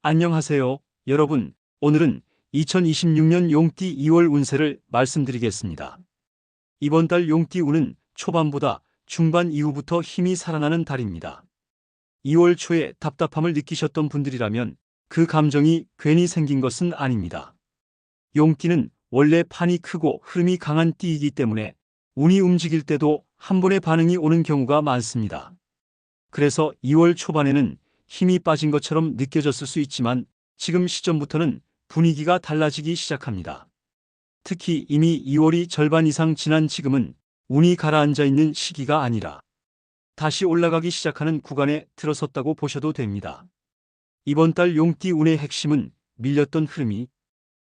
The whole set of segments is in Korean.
안녕하세요, 여러분. 오늘은 2026년 용띠 2월 운세를 말씀드리겠습니다. 이번 달 용띠 운은 초반보다 중반 이후부터 힘이 살아나는 달입니다. 2월 초에 답답함을 느끼셨던 분들이라면 그 감정이 괜히 생긴 것은 아닙니다. 용띠는 원래 판이 크고 흐름이 강한 띠이기 때문에 운이 움직일 때도 한 번의 반응이 오는 경우가 많습니다. 그래서 2월 초반에는 힘이 빠진 것처럼 느껴졌을 수 있지만 지금 시점부터는 분위기가 달라지기 시작합니다. 특히 이미 2월이 절반 이상 지난 지금은 운이 가라앉아 있는 시기가 아니라 다시 올라가기 시작하는 구간에 들어섰다고 보셔도 됩니다. 이번 달 용띠 운의 핵심은 밀렸던 흐름이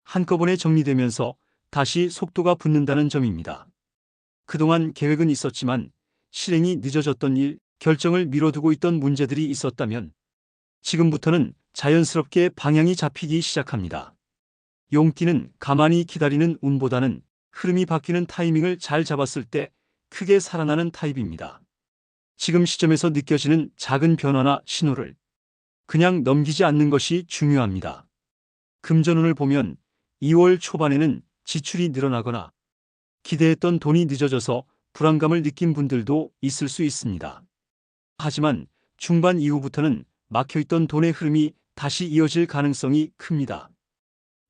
한꺼번에 정리되면서 다시 속도가 붙는다는 점입니다. 그동안 계획은 있었지만 실행이 늦어졌던 일, 결정을 미뤄두고 있던 문제들이 있었다면 지금부터는 자연스럽게 방향이 잡히기 시작합니다. 용띠는 가만히 기다리는 운보다는 흐름이 바뀌는 타이밍을 잘 잡았을 때 크게 살아나는 타입입니다. 지금 시점에서 느껴지는 작은 변화나 신호를 그냥 넘기지 않는 것이 중요합니다. 금전운을 보면 2월 초반에는 지출이 늘어나거나 기대했던 돈이 늦어져서 불안감을 느낀 분들도 있을 수 있습니다. 하지만 중반 이후부터는 막혀있던 돈의 흐름이 다시 이어질 가능성이 큽니다.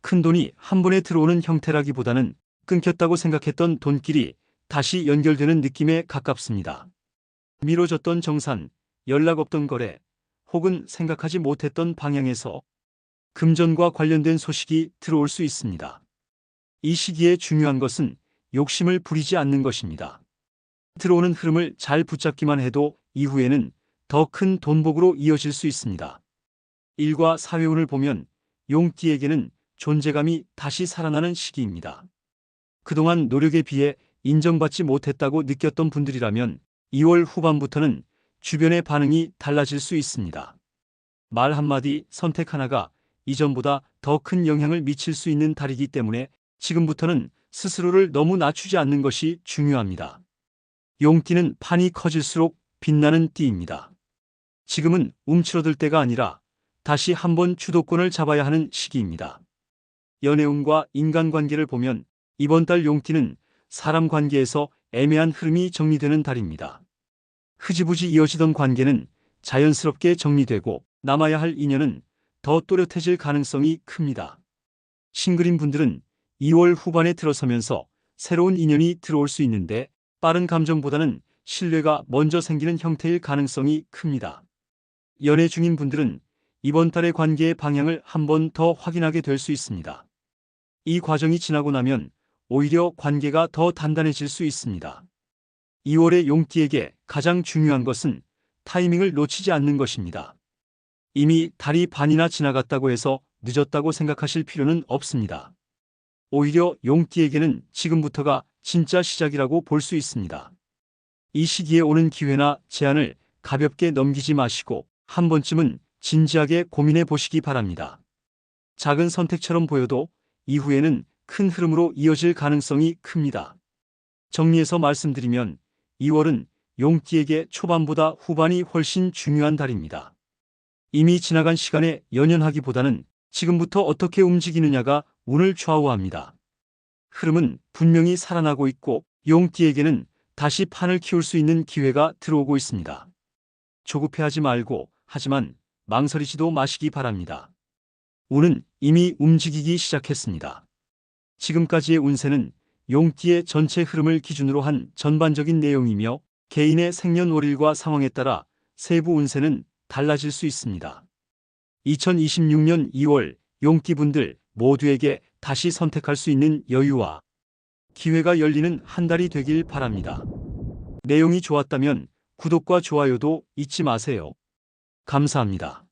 큰 돈이 한 번에 들어오는 형태라기보다는 끊겼다고 생각했던 돈길이 다시 연결되는 느낌에 가깝습니다. 미뤄졌던 정산, 연락 없던 거래, 혹은 생각하지 못했던 방향에서 금전과 관련된 소식이 들어올 수 있습니다. 이 시기에 중요한 것은 욕심을 부리지 않는 것입니다. 들어오는 흐름을 잘 붙잡기만 해도 이후에는 더 큰 돈복으로 이어질 수 있습니다. 일과 사회운을 보면 용띠에게는 존재감이 다시 살아나는 시기입니다. 그동안 노력에 비해 인정받지 못했다고 느꼈던 분들이라면 2월 후반부터는 주변의 반응이 달라질 수 있습니다. 말 한마디, 선택 하나가 이전보다 더 큰 영향을 미칠 수 있는 달이기 때문에 지금부터는 스스로를 너무 낮추지 않는 것이 중요합니다. 용띠는 판이 커질수록 빛나는 띠입니다. 지금은 움츠러들 때가 아니라 다시 한번 주도권을 잡아야 하는 시기입니다. 연애운과 인간관계를 보면 이번 달 용띠는 사람 관계에서 애매한 흐름이 정리되는 달입니다. 흐지부지 이어지던 관계는 자연스럽게 정리되고 남아야 할 인연은 더 또렷해질 가능성이 큽니다. 싱글인 분들은 2월 후반에 들어서면서 새로운 인연이 들어올 수 있는데 빠른 감정보다는 신뢰가 먼저 생기는 형태일 가능성이 큽니다. 연애 중인 분들은 이번 달의 관계의 방향을 한 번 더 확인하게 될 수 있습니다. 이 과정이 지나고 나면 오히려 관계가 더 단단해질 수 있습니다. 2월의 용띠에게 가장 중요한 것은 타이밍을 놓치지 않는 것입니다. 이미 달이 반이나 지나갔다고 해서 늦었다고 생각하실 필요는 없습니다. 오히려 용띠에게는 지금부터가 진짜 시작이라고 볼 수 있습니다. 이 시기에 오는 기회나 제안을 가볍게 넘기지 마시고 한 번쯤은 진지하게 고민해 보시기 바랍니다. 작은 선택처럼 보여도 이후에는 큰 흐름으로 이어질 가능성이 큽니다. 정리해서 말씀드리면 2월은 용띠에게 초반보다 후반이 훨씬 중요한 달입니다. 이미 지나간 시간에 연연하기보다는 지금부터 어떻게 움직이느냐가 운을 좌우합니다. 흐름은 분명히 살아나고 있고 용띠에게는 다시 판을 키울 수 있는 기회가 들어오고 있습니다. 조급해하지 말고 하지만 망설이지도 마시기 바랍니다. 운은 이미 움직이기 시작했습니다. 지금까지의 운세는 용띠의 전체 흐름을 기준으로 한 전반적인 내용이며 개인의 생년월일과 상황에 따라 세부 운세는 달라질 수 있습니다. 2026년 2월 용띠분들 모두에게 다시 선택할 수 있는 여유와 기회가 열리는 한 달이 되길 바랍니다. 내용이 좋았다면 구독과 좋아요도 잊지 마세요. 감사합니다.